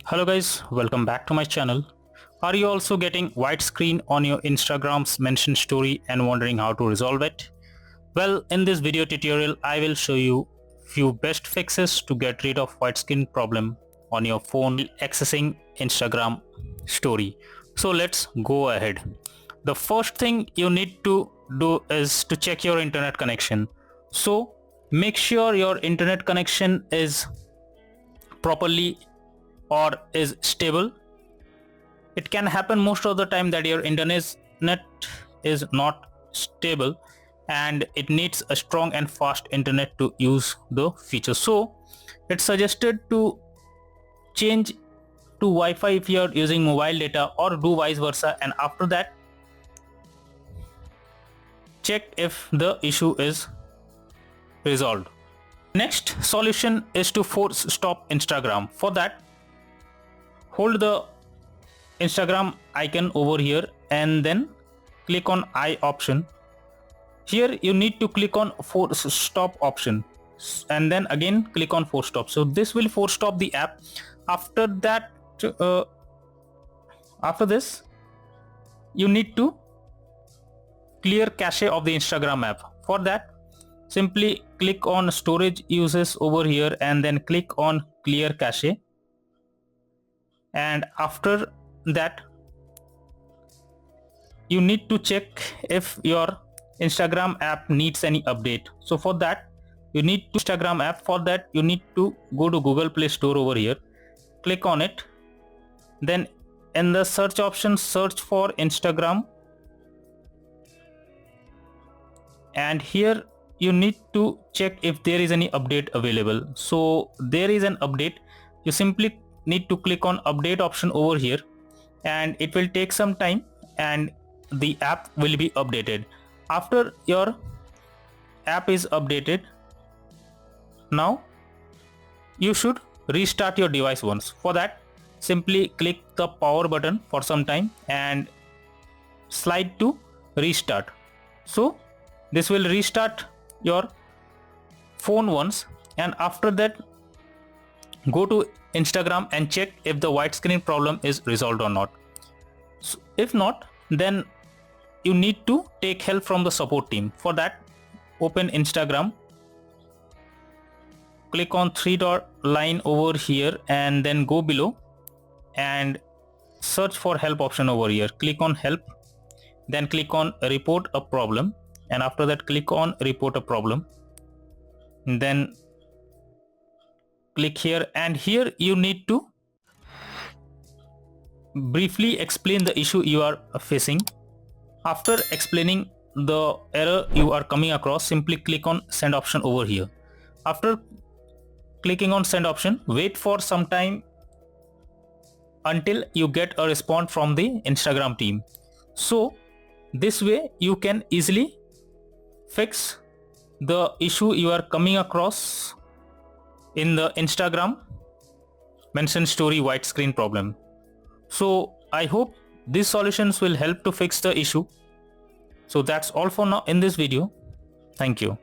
Hello guys, welcome back to my channel. Are you also getting white screen on your Instagram's mention story and wondering how to resolve it? Well, in this video tutorial, I will show you few best fixes to get rid of white screen problem on your phone accessing Instagram story. So let's go ahead. The first thing you need to do is to check your internet connection. So make sure your internet connection is properly or is stable. It can happen most of the time that your internet is not stable and it needs a strong and fast internet to use the feature. So it's suggested to change to Wi-Fi if you are using mobile data, or do vice versa, and after that check if the issue is resolved. Next solution is to force stop Instagram. For that, hold the Instagram icon over here and then click on I option. Here you need to click on force stop option and then again click on force stop. So this will force stop the app. After that, after this, you need to clear cache of the Instagram app. For that, simply click on storage uses over here and then click on clear cache. And after that, you need to check if your Instagram app needs any update. So for that, you need to Instagram app. For that, you need to go to Google Play Store over here, click on it, then in the search option, search for Instagram, and here you need to check if there is any update available. So there is an update. You simply need to click on update option over here, and it will take some time and the app will be updated. After your app is updated, now you should restart your device once. For that, simply click the power button for some time and slide to restart. So this will restart your phone once, and after that go to Instagram and check if the white screen problem is resolved or not. So if not, then you need to take help from the support team. For that, open Instagram, click on three-dot line over here and then go below and search for help option over here. Click on help, then click on report a problem, and after that click on report a problem, and then click here, and here you need to briefly explain the issue you are facing. After explaining the error you are coming across, simply click on send option over here. After clicking on send option, wait for some time until you get a response from the Instagram team. So this way you can easily fix the issue you are coming across in the Instagram mention story white screen problem. So I hope these solutions will help to fix the issue. So that's all for now in this video. Thank you.